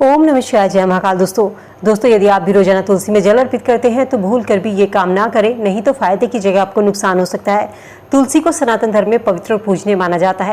ओम नमः शिवाय, जय महाकाल। दोस्तों यदि आप भी रोजाना तुलसी में जल अर्पित करते हैं तो भूल कर भी ये काम ना करें, नहीं तो फायदे की जगह आपको नुकसान हो सकता है। तुलसी को सनातन धर्म में पवित्र और पूजनीय माना जाता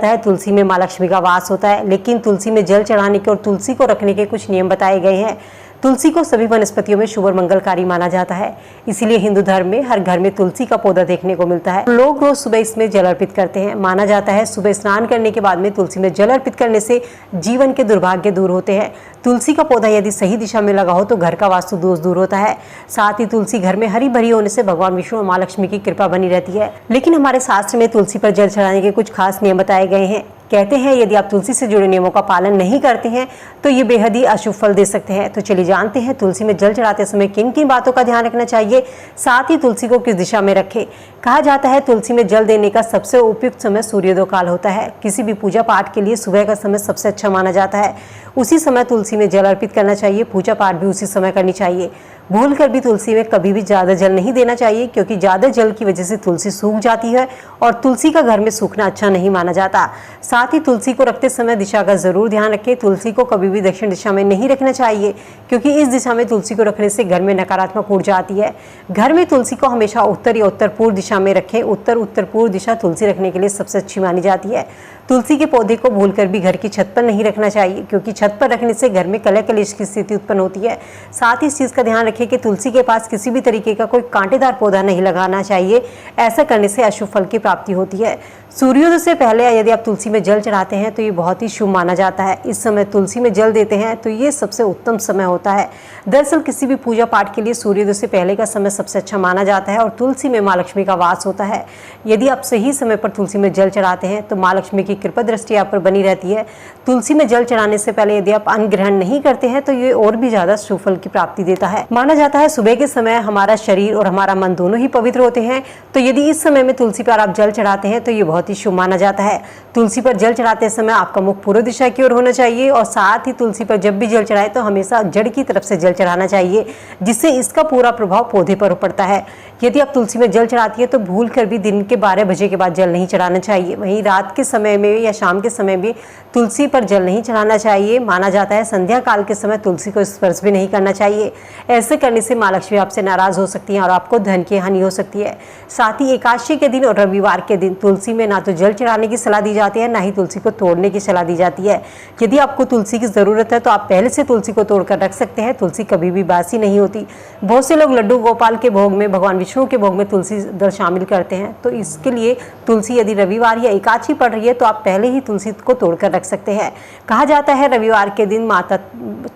है। तुलसी में माँ लक्ष्मी का वास होता है, लेकिन तुलसी में जल चढ़ाने के और तुलसी को रखने के कुछ नियम बताए गए हैं। तुलसी को सभी वनस्पतियों में शुभ और मंगलकारी माना जाता है, इसीलिए हिंदू धर्म में हर घर में तुलसी का पौधा देखने को मिलता है। लोग रोज सुबह इसमें जल अर्पित करते हैं। माना जाता है सुबह स्नान करने के बाद में तुलसी में जल अर्पित करने से जीवन के दुर्भाग्य दूर होते हैं। तुलसी का पौधा यदि सही दिशा में लगा हो तो घर का वास्तु दोष दूर होता है। साथ ही तुलसी घर में हरी भरी होने से भगवान विष्णु और माँ लक्ष्मी की कृपा बनी रहती है। लेकिन हमारे शास्त्र में तुलसी पर जल चढ़ाने के कुछ खास नियम बताए गए हैं। कहते हैं यदि आप तुलसी से जुड़े नियमों का पालन नहीं करते हैं तो ये बेहद ही अशुभ फल दे सकते हैं। तो चलिए जानते हैं तुलसी में जल चढ़ाते समय किन किन बातों का ध्यान रखना चाहिए, साथ ही तुलसी को किस दिशा में रखें। कहा जाता है तुलसी में जल देने का सबसे उपयुक्त समय सूर्योदय काल होता है। किसी भी पूजा पाठ के लिए सुबह का समय सबसे अच्छा माना जाता है। उसी समय तुलसी में जल अर्पित करना चाहिए। पूजा पाठ भी उसी समय करनी चाहिए। भूल कर भी तुलसी में कभी भी ज़्यादा जल नहीं देना चाहिए, क्योंकि ज़्यादा जल की वजह से तुलसी सूख जाती है और तुलसी का घर में सूखना अच्छा नहीं माना जाता। साथ ही तुलसी को रखते समय दिशा का जरूर ध्यान रखें। तुलसी को कभी भी दक्षिण दिशा में नहीं रखना चाहिए, क्योंकि इस दिशा में तुलसी को रखने से घर में नकारात्मक ऊर्जा आती है। घर में तुलसी को हमेशा उत्तर या उत्तर पूर्व दिशा में रखें। उत्तर पूर्व दिशा तुलसी रखने के लिए सबसे अच्छी मानी जाती है। तुलसी के पौधे को भूलकर भी घर की छत पर नहीं रखना चाहिए, क्योंकि छत पर रखने से घर में कलह कलेश की स्थिति उत्पन्न होती है। साथ ही इस चीज़ का ध्यान रखें कि तुलसी के पास किसी भी तरीके का कोई कांटेदार पौधा नहीं लगाना चाहिए। ऐसा करने से अशुभ फल की प्राप्ति होती है। सूर्योदय से पहले यदि आप तुलसी में जल चढ़ाते हैं तो ये बहुत ही शुभ माना जाता है। इस समय तुलसी में जल देते हैं तो ये सबसे उत्तम समय होता है। दरअसल किसी भी पूजा पाठ के लिए सूर्योदय से पहले का समय सबसे अच्छा माना जाता है और तुलसी में माँ लक्ष्मी का वास होता है। यदि आप सही समय पर तुलसी में जल चढ़ाते हैं तो माँ लक्ष्मी की कृपा दृष्टि आप पर बनी रहती है। तुलसी में जल चढ़ाने से पहले यदि आप अन्न ग्रहण नहीं करते हैं तो ये और भी ज्यादा शुभ फल की प्राप्ति देता है। माना जाता है सुबह के समय हमारा शरीर और हमारा मन दोनों ही पवित्र होते हैं, तो यदि इस समय में तुलसी पर आप जल चढ़ाते हैं तो ये बहुत ही शुभ माना जाता है। तुलसी पर जल चढ़ाते समय आपका मुख पूर्व दिशा की ओर होना चाहिए और साथ ही तुलसी पर जब भी जल चढ़ाए तो हमेशा जड़ की तरफ से जल चढ़ाना चाहिए, जिससे इसका पूरा प्रभाव पौधे पर पड़ता है। यदि आप तुलसी में जल चढ़ाती है तो भूल कर भी दिन के 12 बजे के बाद जल नहीं चढ़ाना चाहिए। वहीं रात के समय में या शाम के समय भी तुलसी पर जल नहीं चढ़ाना चाहिए। माना जाता है संध्या काल के समय तुलसी को स्पर्श भी नहीं करना चाहिए। ऐसे करने से माँ लक्ष्मी आपसे नाराज हो सकती हैं और आपको धन की हानि हो सकती है। साथ ही एकादशी के दिन और रविवार के दिन तुलसी में ना तो जल चढ़ाने की सलाह दी जाती है, ना ही तुलसी को तोड़ने की सलाह दी जाती है। यदि आपको तुलसी की ज़रूरत है तो आप पहले से तुलसी को तोड़कर रख सकते हैं। तुलसी कभी भी बासी नहीं होती। बहुत से लोग लड्डू गोपाल के भोग में, भगवान विष्णु के भोग में तुलसी दल शामिल करते हैं, तो इसके लिए तुलसी यदि रविवार या एकादशी पड़ रही है तो आप पहले ही तुलसी को तोड़कर रख सकते हैं। कहा जाता है रविवार के दिन माता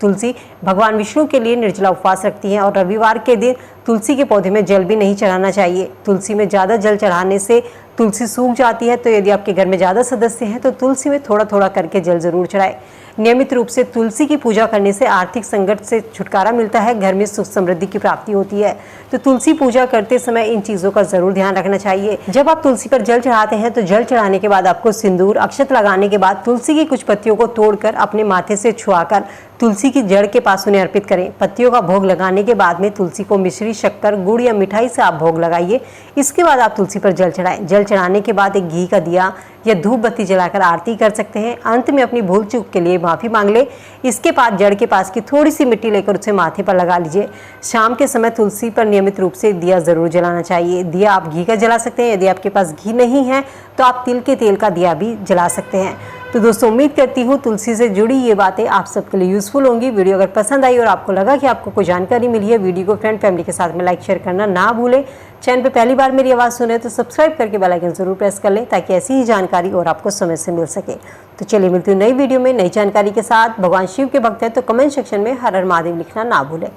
तुलसी भगवान विष्णु के लिए निर्जला उपवास रखती हैं और रविवार के दिन तुलसी के पौधे में जल भी नहीं चढ़ाना चाहिए। तुलसी में ज़्यादा जल चढ़ाने से तुलसी सूख जाती है, तो यदि आपके घर में ज़्यादा सदस्य हैं तो तुलसी में थोड़ा थोड़ा करके जल जरूर चढ़ाएं। नियमित रूप से तुलसी की पूजा करने से आर्थिक संकट से छुटकारा मिलता है, घर में सुख समृद्धि की प्राप्ति होती है। तो तुलसी पूजा करते समय इन चीज़ों का जरूर ध्यान रखना चाहिए। जब आप तुलसी पर जल चढ़ाते हैं तो जल चढ़ाने के बाद आपको सिंदूर अक्षत लगाने के बाद तुलसी की कुछ पत्तियों को तोड़कर अपने माथे से छुआकर तुलसी की जड़ के पास उन्हें अर्पित करें। पत्तियों का भोग लगाने के बाद में तुलसी को मिश्री, शक्कर, गुड़ या मिठाई से आप भोग लगाइए। इसके बाद आप तुलसी पर जल चढ़ाएं। जल चढ़ाने के बाद एक घी का दिया या धूप बत्ती जलाकर आरती कर सकते हैं। अंत में अपनी भूल चूक के लिए माफ़ी मांग ले। इसके बाद जड़ के पास की थोड़ी सी मिट्टी लेकर उसे माथे पर लगा लीजिए। शाम के समय तुलसी पर नियमित रूप से दिया ज़रूर जलाना चाहिए। दिया आप घी का जला सकते हैं। यदि आपके पास घी नहीं है तो आप तिल के तेल का दिया भी जला सकते हैं। तो दोस्तों उम्मीद करती हूँ तुलसी से जुड़ी ये बातें आप सबके लिए यूज़फुल होंगी। वीडियो अगर पसंद आई और आपको लगा कि आपको कोई जानकारी मिली है, वीडियो को फ्रेंड फैमिली के साथ में लाइक शेयर करना ना भूलें। चैनल पे पहली बार मेरी आवाज़ सुने तो सब्सक्राइब करके बेल आइकन जरूर प्रेस कर लें, ताकि ऐसी ही जानकारी और आपको समय से मिल सके। तो चलिए मिलती हूँ नई वीडियो में नई जानकारी के साथ। भगवान शिव के भक्त हैं तो कमेंट सेक्शन में हर हर महादेव लिखना ना भूलें।